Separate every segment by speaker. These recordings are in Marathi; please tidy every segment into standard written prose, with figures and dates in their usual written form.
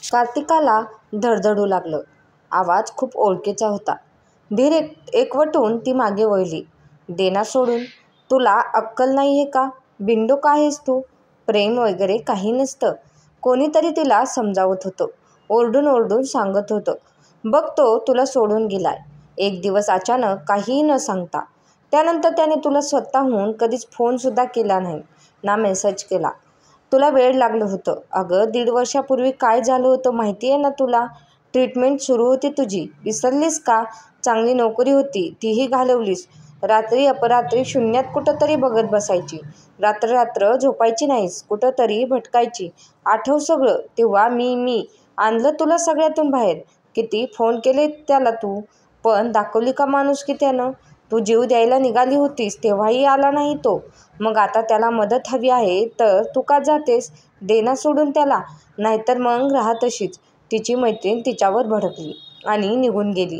Speaker 1: कार्तिकाला धडधडू लागलं. आवाज खूप ओळखीचा होता. धीर एकवटून ती मागे वळली. देना सोडून. तुला अक्कल नाही आहे का? बिंडूक आहेस तू? प्रेम वगैरे काही नसतं. कोणीतरी तिला समजावत होतं. ओरडून ओरडून सांगत होतं. बघ तो तुला सोडून गेलाय. एक दिवस अचानक काहीही न सांगता. त्यानंतर त्याने तुला स्वतःहून कधीच फोनसुद्धा केला नाही ना मेसेज केला. तुला वेड लागलं होतं. अगं 1.5 वर्षापूर्वी काय झालं होतं माहिती आहे ना तुला? ट्रीटमेंट सुरू होती तुझी. विसरलीस का? चांगली नोकरी होती तीही घालवलीस. रात्री अपरात्री शून्यात कुठंतरी बघत बसायची. रात्र रात्र झोपायची नाहीस. कुठंतरी भटकायची. आठव सगळं. तेव्हा मी आणलं तुला सगळ्यातून बाहेर. किती फोन केले त्याला तू, पण दाखवली का माणुसकी त्यानं? तू जीव द्यायला निघाली होतीस तेव्हाही आला नाही तो. मग आता त्याला मदत हवी आहे तर तू का जातेस? देना सोडून त्याला. नाहीतर मग राहा तशीच. तिची मैत्रीण तिच्यावर भडकली आणि निघून गेली.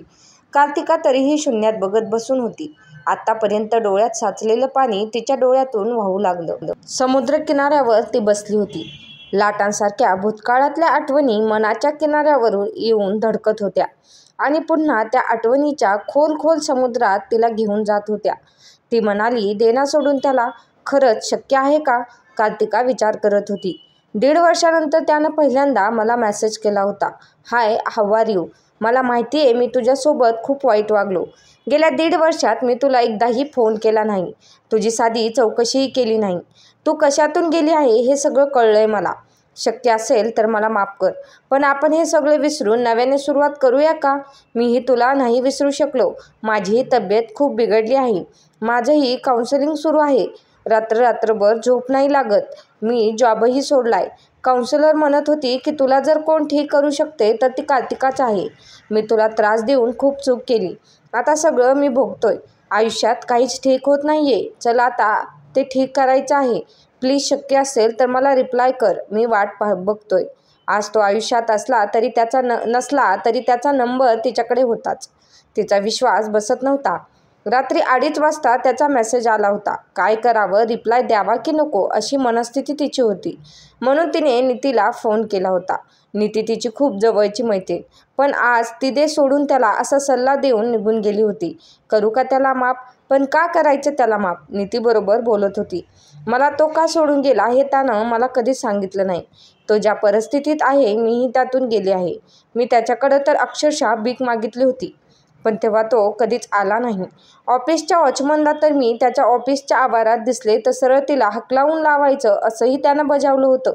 Speaker 1: कार्तिका तरीही शून्यात बघत बसून होती. आत्तापर्यंत डोळ्यात साचलेलं पाणी तिच्या डोळ्यातून वाहू लागलं. समुद्रकिनाऱ्यावर ती बसली होती. लाटांसारख्या भूतकाळातल्या आठवणी मनाच्या किनाऱ्यावर येऊन धडकत होत्या आणि पुन्हा त्या आठवणीच्या खोल खोल समुद्रात तिला घेऊन जात होत्या. ती म्हणाली, देना सोडून त्याला. खरंच शक्य आहे का? कार्तिका विचार करत होती. 1.5 वर्षानंतर त्यानं पहिल्यांदा मला मेसेज केला होता. हाय, हाऊ आर यू? मला माहिती आहे मी तुझ्यासोबत खूप वाईट वागलो. गेल्या 1.5 वर्षात मी तुला एकदाही फोन केला नाही. तुझी साधी चौकशीही केली नाही. तू कशातून गेली आहे हे सगळं कळलंय मला. शक्य असेल तर मला माफ कर. पण आपण हे सगळे विसरून नव्याने सुरुवात करूया का? मीही तुला नाही विसरू शकलो. माझीही तब्येत खूप बिघडली आहे. माझंही काउन्सिलिंग सुरू आहे. रात्रभर झोप नाही लागत. मी जॉबही सोडलाय. काउन्सिलर म्हणत होती की तुला जर कोण ठीक करू शकते तर ती कार्तिकाच आहे. मी तुला त्रास देऊन खूप चूक केली. आता सगळं मी भोगतोय. आयुष्यात काहीच ठीक होत नाहीये. चला आता ते ठीक करायचं आहे. प्लीज शक्य असेल तर मला रिप्लाय कर. मी वाट बघतोय. आज तो आयुष्यात असला तरी नसला तरी त्याचा नंबर तिच्याकडे होताच. तिचा विश्वास बसत नव्हता. रात्री 2:30 वाजता त्याचा मेसेज आला होता. काय करावं, रिप्लाय द्यावा की नको अशी मनस्थिती तिची होती. म्हणून तिने नीतीला फोन केला होता. नीती तिची खूप जवळची मैत्रीण. पण आज ती दे सोडून त्याला असा सल्ला देऊन निघून गेली होती. करू का त्याला माफ? पण का करायचं त्याला माफ? नीतीबरोबर बोलत होती. मला तो का सोडून गेला हे त्यानं मला कधीच सांगितलं नाही. तो ज्या परिस्थितीत आहे मीही त्यातून गेले आहे. मी त्याच्याकडं तर अक्षरशः भीक मागितली होती. पण तेव्हा तो कधीच आला नाही. ऑफिसच्या वॉचमनला तर मी त्याच्या ऑफिसच्या आवारात दिसले तर सरळ तिला हकलावून लावायचं असंही त्यानं बजावलं होतं.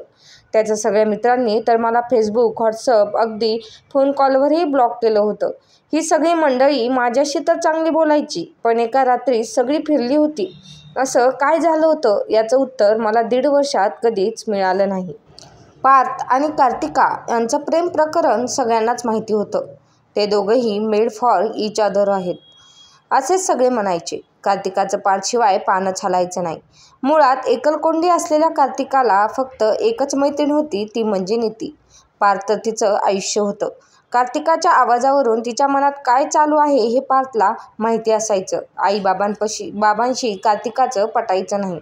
Speaker 1: त्याच्या सगळ्या मित्रांनी तर मला फेसबुक, व्हॉट्सअप, अगदी फोन कॉलवरही ब्लॉक केलं होतं. ही सगळी मंडळी माझ्याशी तर चांगली बोलायची, पण एका रात्री सगळी फिरली होती. असं काय झालं होतं याचं उत्तर मला 1.5 वर्षात कधीच मिळालं नाही. पार्थ आणि कार्तिका यांचं प्रेम प्रकरण सगळ्यांनाच माहिती होतं. ते दोघंही मेड फॉर इच अदर आहेत असेच सगळे म्हणायचे. कार्तिकाचं पार्थशिवाय पानच हलायचं नाही. मुळात एकलकोंडी असलेल्या कार्तिकाला फक्त एकच मैत्रीण होती, ती म्हणजे नीती. पार्थ तिचं आयुष्य होतं. कार्तिकाच्या आवाजावरून तिच्या मनात काय चालू आहे हे पार्थला माहिती असायचं. बाबांशी कार्तिकाचं पटायचं नाही.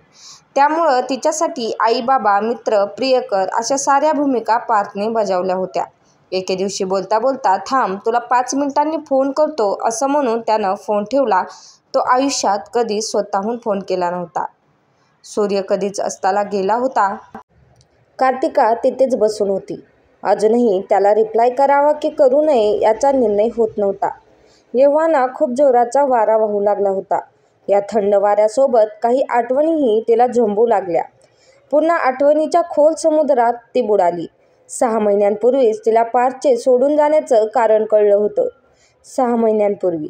Speaker 1: त्यामुळं तिच्यासाठी आई, बाबा, मित्र, प्रियकर अशा साऱ्या भूमिका पार्थने बजावल्या होत्या. एके दिवशी बोलता बोलता थांब तुला 5 मिनिटांनी फोन करतो असं म्हणून त्यानं फोन ठेवला. तो आयुष्यात कधीच स्वतःहून फोन केला नव्हता. सूर्य कधीच अस्ताला गेला होता. कार्तिका तिथेच बसून होती. अजूनही त्याला रिप्लाय करावा की करू नये याचा निर्णय होत नव्हता. एव्हाना खूप जोराचा वारा वाहू लागला होता. या थंड वाऱ्यासोबत काही आठवणीही तिला झोंबू लागल्या. पुन्हा आठवणीच्या खोल समुद्रात ती बुडाली. 6 महिन्यांपूर्वीच तिला पार्थचे सोडून जाण्याचं कारण कळलं होतं. 6 महिन्यांपूर्वी.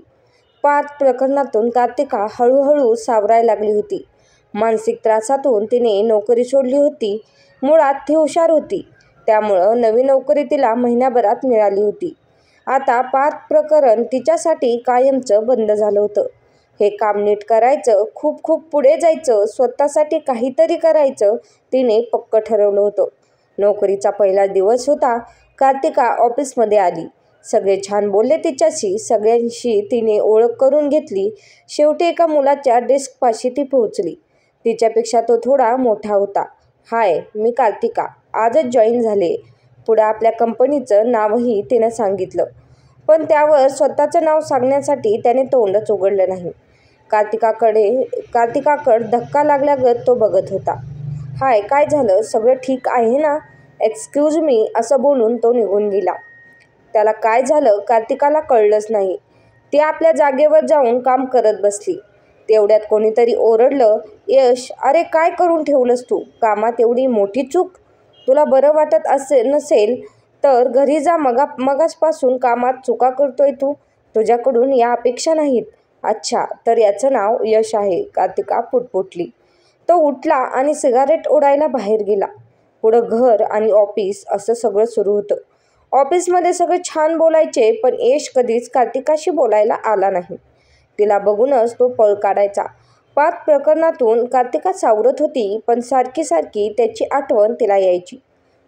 Speaker 1: पार्थ प्रकरणातून कार्तिका हळूहळू सावरायला लागली होती. मानसिक त्रासातून तिने नोकरी सोडली होती. मुळात ती हुशार होती. त्यामुळं नवी नोकरी तिला महिन्याभरात मिळाली होती. आता पार्थ प्रकरण तिच्यासाठी कायमचं बंद झालं होतं. हे काम नीट करायचं, खूप खूप पुढे जायचं, स्वतःसाठी काहीतरी करायचं तिने पक्क ठरवलं होतं. नोकरीचा पहिला दिवस होता. कार्तिका ऑफिसमध्ये आली. सगळे छान बोलले तिच्याशी. सगळ्यांशी तिने ओळख करून घेतली. शेवटी एका मुलाच्या डेस्कपाशी ती पोहोचली. तिच्यापेक्षा तो थोडा मोठा होता. हाय, मी कार्तिका. आजच जॉईन झाले. पुढे आपल्या कंपनीचं नावही तिने सांगितलं, पण त्यावर स्वतःचं नाव सांगण्यासाठी त्याने तोंडच उघडलं नाही. कार्तिकाकडे धक्का लागल्यागत तो बघत होता. हाय, काय झालं? सगळं ठीक आहे ना? एक्सक्यूज मी असं बोलून तो निघून गेला. त्याला काय झालं कार्तिकाला कळलंच नाही. ती आपल्या जागेवर जाऊन काम करत बसली. तेवढ्यात कोणीतरी ओरडलं, यश, अरे काय करून ठेवलंस तू? कामात एवढी मोठी चूक? तुला बरं वाटत नसेल तर घरी जा. मगासपासून कामात चुका करतोय तू. तुझ्याकडून या अपेक्षा नाहीत. अच्छा, तर याचं नाव यश आहे. कार्तिका पुटपुटली. तो उठला आणि सिगारेट ओढायला बाहेर गेला. पुढं घर आणि ऑफिस असं सगळं सुरू होतं. ऑफिसमध्ये सगळे छान बोलायचे, पण यश कधीच कार्तिकाशी बोलायला आला नाही. तिला बघूनच तो पळ काढायचा. पार्थ प्रकरणातून कार्तिका सावरत होती, पण सारखी सारखी त्याची आठवण तिला यायची.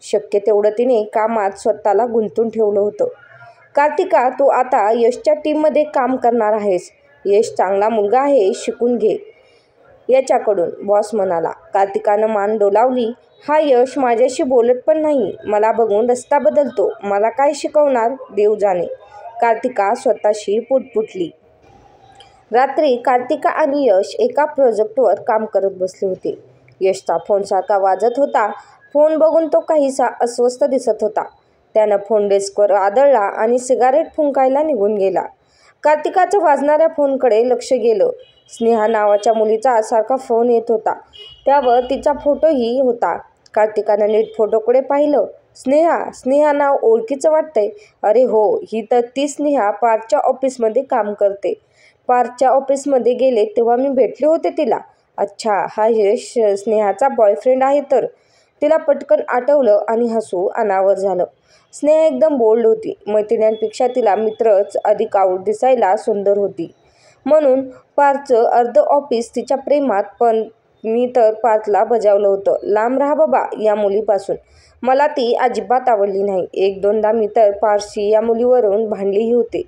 Speaker 1: शक्य तेवढं तिने कामात स्वतःला गुंतून ठेवलं होतं. कार्तिका, तू आता यशच्या टीममध्ये काम करणार आहेस. यश चांगला मुलगा आहे, शिकून घे याच्याकडून, बॉस म्हणाला. कार्तिकानं मान डोलावली. हा यश माझ्याशी बोलत पण नाही. मला बघून रस्ता बदलतो. मला काय शिकवणार देव जाणे. कार्तिका स्वतःशी पुटपुटली. रात्री कार्तिका आणि यश एका प्रोजेक्टवर काम करत बसले होते. यशचा फोन सारखा वाजत होता. फोन बघून तो काहीसा अस्वस्थ दिसत होता. त्यानं फोन डेस्कवर आदळला आणि सिगारेट फुंकायला निघून गेला. कार्तिकाचं वाजणाऱ्या फोनकडे लक्ष गेलं. स्नेहा नावाच्या मुलीचा सारखा फोन येत होता. त्यावर तिचा फोटोही होता. कार्तिकानं नीट फोटोकडे पाहिलं. स्नेहा नाव ओळखीचं वाटतंय. अरे हो, ही तर ती स्नेहा पार्थच्या ऑफिसमध्ये काम करते. पार्थच्या ऑफिसमध्ये गेले तेव्हा मी भेटले होते तिला. अच्छा, हा यश स्नेहाचा बॉयफ्रेंड आहे तर. तिला पटकन आठवलं आणि हसू अनावर झालं. स्नेहा एकदम बोल्ड होती. मैत्रिणींपेक्षा तिला मित्रच अधिक दिसायला सुंदर होती. म्हणून पार्थचं अर्ध ऑफिस तिच्या प्रेमात. पण मी तर पार्थला बजावलं होतं, लांब राहा बाबा या मुलीपासून. मला ती अजिबात आवडली नाही. एक दोनदा मी तर पार्थशी या मुलीवरून भांडलीही होते.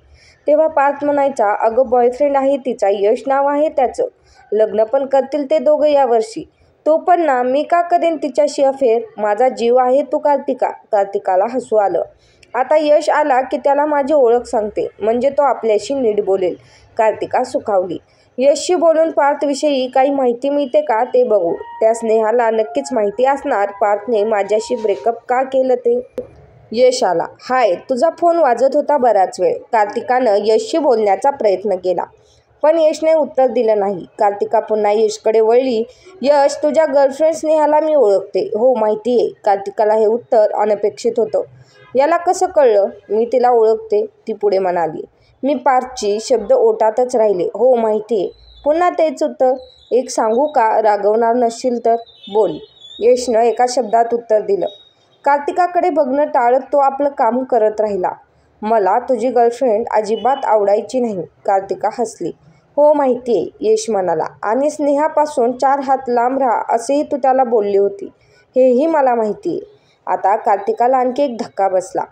Speaker 1: तेव्हा पार्थ म्हणायचा, अगं बॉयफ्रेंड आहे तिचा, यश नाव आहे त्याचं. लग्न पण करतील ते दोघं यावर्षी. तो पण ना, मी का करेन तिच्याशी अफेअर? माझा जीव आहे तू कार्तिका. कार्तिकाला हसू आलं. आता यश आला की त्याला माझी ओळख सांगते, म्हणजे तो आपल्याशी नीट बोलेल. कार्तिका सुखावली. यशशी बोलून पार्थविषयी काही माहिती मिळते का ते बघू. त्या स्नेहाला नक्कीच माहिती असणार पार्थने माझ्याशी ब्रेकअप का केलं ते. यश आला. हाय, तुझा फोन वाजत होता बराच वेळ. कार्तिकानं यशशी बोलण्याचा प्रयत्न केला, पण यशने उत्तर दिलं नाही. कार्तिका पुन्हा यशकडे वळली. यश, तुझ्या गर्लफ्रेंड स्नेहाला मी ओळखते. हो, माहिती आहे. कार्तिकाला हे उत्तर अनपेक्षित होतं. याला कसं कळलं? मी तिला ओळखते, ती पुढे म्हणाली. मी पार्थची शब्द ओठातच राहिले. हो, माहिती आहे. पुन्हा तेच उत्तर. एक सांगू का, रागवणार नसशील तर? बोल. यशनं एका शब्दात उत्तर दिलं. कार्तिकाकडे बघणं टाळत तो आपलं काम करत राहिला. मला तुझी गर्लफ्रेंड अजिबात आवडायची नाही. कार्तिका हसली. हो, माहिती आहे, यश म्हणाला. आणि स्नेहापासून 4 हात लांब राहा असेही तू त्याला बोलली होती. हेही मला माहिती आहे. आता कार्तिकाला आणखी एक धक्का बसला.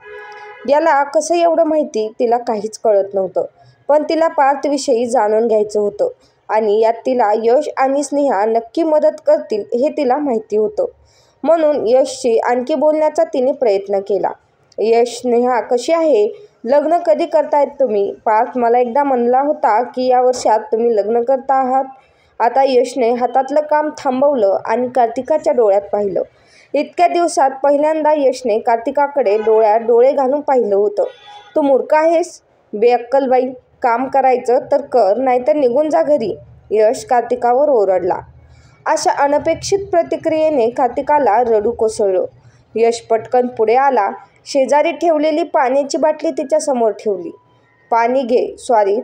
Speaker 1: याला कसं एवढं माहिती? तिला काहीच कळत नव्हतं. पण तिला पार्थविषयी जाणून घ्यायचं होतं आणि यात तिला यश आणि स्नेहा नक्की मदत करतील हे तिला माहिती होतं. म्हणून यशशी आणखी बोलण्याचा तिने प्रयत्न केला. यश, स्नेहा कशी आहे? लग्न कधी करतायत तुम्ही? पार्थ मला एकदा म्हणला होता की या वर्षात तुम्ही लग्न करता आहात. आता यशने हातातलं काम थांबवलं आणि कार्तिकाच्या डोळ्यात पाहिलं. इतक्या दिवसात पहिल्यांदा यशने कार्तिकाकडे डोळ्यात डोळे घालून पाहिलं होतं. तू मूर्ख आहेस? बेअक्कल बाई. काम करायचं तर कर, नाहीतर निघून जा घरी. यश कार्तिकावर ओरडला. अशा अनपेक्षित प्रतिक्रियेने कार्तिकाला रडू कोसळलं. यश पटकन पुढे आला. शेजारी ठेवलेली पाण्याची बाटली तिच्यासमोर ठेवली. पाणी घे. सॉरी,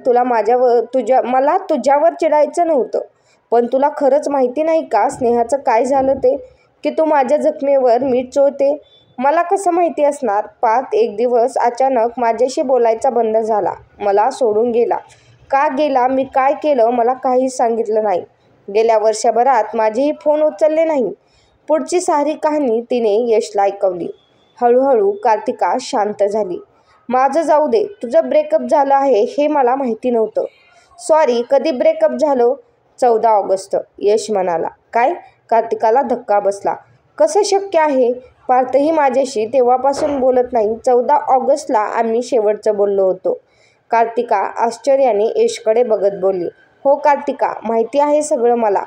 Speaker 1: मला तुझ्यावर चिडायचं नव्हतं. पण तुला खरंच माहिती नाही का स्नेहाचं काय झालं ते? की तू माझ्या जखमेवर मीठ चोळते? मला कसं माहिती असणार? पार्थ एक दिवस अचानक माझ्याशी बोलायचा बंद झाला. मला सोडून गेला. का गेला, मी काय केलं, मला काहीच सांगितलं नाही. गेल्या वर्षभरात माझेही फोन उचलले नाही. पुढची सारी कहाणी तिने यशला ऐकवली. हळूहळू कार्तिका शांत झाली. माझं जाऊ दे, तुझं ब्रेकअप झालं आहे हे मला माहिती नव्हतं. सॉरी, कधी ब्रेकअप झालं? 14 ऑगस्ट. यश म्हणाला. काय? कार्तिकाला धक्का बसला. कसं शक्य आहे? पार्थही माझ्याशी तेव्हापासून बोलत नाही. 14 ऑगस्टला आम्ही शेवटचं बोललो होतो. कार्तिका आश्चर्याने यशकडे बघत बोलली. हो कार्तिका, माहिती आहे सगळं मला,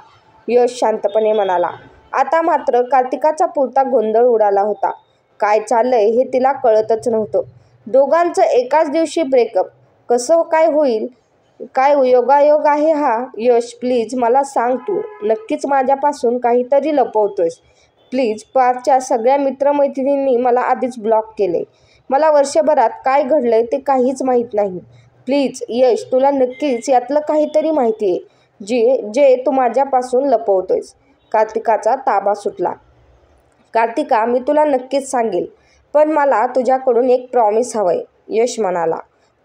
Speaker 1: यश शांतपणे म्हणाला. आता मात्र कार्तिकाचा पुरता गोंधळ उडाला होता. काय चाललंय हे तिला कळतच नव्हतं. दोघांचं एकाच दिवशी ब्रेकअप, कसं काय होईल? काय योगायोग आहे हा? यश प्लीज मला सांग, तू नक्कीच माझ्यापासून काहीतरी लपवतोयस. प्लीज, पार्थच्या सगळ्या मित्रमैत्रिणींनी मला आधीच ब्लॉक केले. मला वर्षभरात काय घडलंय ते काहीच माहीत नाही. प्लीज यश, तुला नक्कीच यातलं काहीतरी माहिती आहे जे तू माझ्यापासून लपवतोयस. कार्तिकाचा ताबा सुटला. कार्तिका, मी तुला नक्कीच सांगेल, पण मला तुझ्याकडून एक प्रॉमिस हवंय, यश म्हणाला.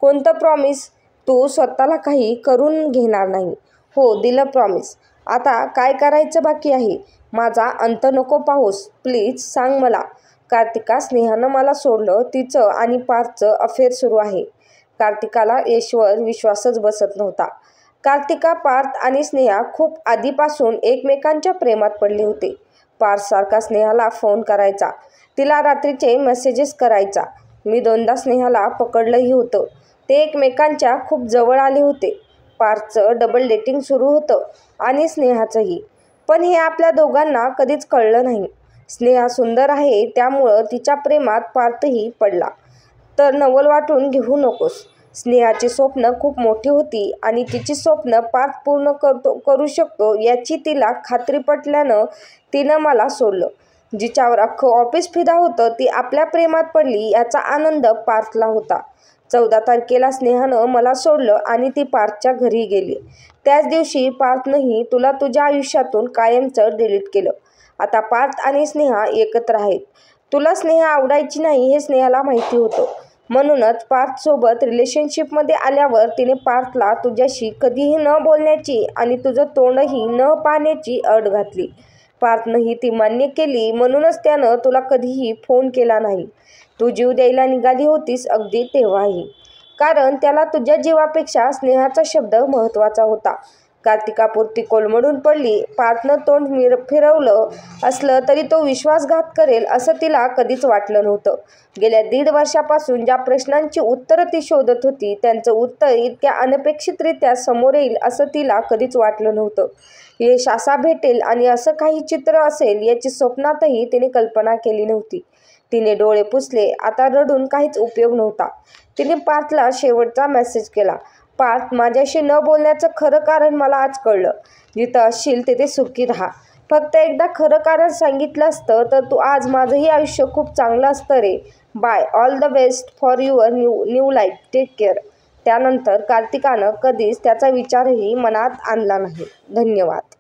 Speaker 1: कोणतं प्रॉमिस? तू स्वतःला काही करून घेणार नाही. हो, दिलं प्रॉमिस. आता काय करायचं बाकी आहे? माझा अंत नको पाहूस, प्लीज सांग मला. कार्तिका, स्नेहानं मला सोडलं. तिचं आणि पार्थचं अफेअर सुरू आहे. कार्तिकाला यशवर विश्वासच बसत नव्हता. कार्तिका, पार्थ आणि स्नेहा खूप आधीपासून एकमेकांच्या प्रेमात पडले होते. पार्थसारखा स्नेहाला फोन करायचा, तिला रात्रीचे मेसेजेस करायचा. मी 2दा स्नेहाला पकडलंही होतं. ते एकमेकांच्या खूप जवळ आले होते. पार्थचं डबल डेटिंग सुरू होतं आणि स्नेहाचंही. पण हे आपल्या दोघांना कधीच कळलं नाही. स्नेहा सुंदर आहे, त्यामुळं तिच्या प्रेमात पार्थही पडला. तर नवल वाटून घेऊ नकोस. स्नेहाची स्वप्न खूप मोठी होती आणि तिची स्वप्न पार्थ पूर्ण करू शकतो याची तिला खात्री पटल्यानं तिनं मला सोडलं. जिच्यावर अख्खं ऑफिस फिदा होतं ती आपल्या प्रेमात पडली याचा आनंद पार्थला होता. 14 तारखेला स्नेहानं मला सोडलं आणि ती पार्थच्या घरी गेली. त्याच दिवशी पार्थनंही तुला तुझ्या आयुष्यातून कायमचं डिलीट केलं. आता पार्थ आणि स्नेहा एकत्र आहेत. तुला स्नेहा आवडायची नाही हे स्नेहाला माहिती होतं. म्हणूनच पार्थसोबत रिलेशनशिपमध्ये आल्यावर तिने पार्थला तुझ्याशी कधीही न बोलण्याची आणि तुझं तोंडही न पाहण्याची अट घातली. पार्थनंही ती मान्य केली. म्हणूनच त्यानं तुला कधीही फोन केला नाही. तू जीव द्यायला निघाली होतीस अगदी तेव्हाही. कारण त्याला तुझ्या जीवापेक्षा स्नेहाचा शब्द महत्त्वाचा होता. कार्तिकापुरती कोलमडून पडली. पार्थनं तोंड फिरवलं असलं तरी तो विश्वासघात करेल असं तिला कधीच वाटलं नव्हतं. गेल्या 1.5 वर्षापासून ज्या प्रश्नांची उत्तरं ती शोधत होती त्यांचं उत्तर इतक्या अनपेक्षितरित्या समोर येईल असं तिला कधीच वाटलं नव्हतं. यश असा भेटेल आणि असं काही चित्र असेल याची स्वप्नातही तिने कल्पना केली नव्हती. तिने डोळे पुसले. आता रडून काहीच उपयोग नव्हता. तिने पार्थला शेवटचा मेसेज केला. पार्थ, माझ्याशी न बोलण्याचं खरं कारण मला आज कळलं. जिथं असशील तिथे सुखी राहा. फक्त एकदा खरं कारण सांगितलं असतं तर तू आज माझंही आयुष्य खूप चांगलं असतं रे. Bye, all the best for your new life, take care. त्यानंतर कार्तिकानं कधीच त्याचा विचारही मनात आणला नाही. धन्यवाद.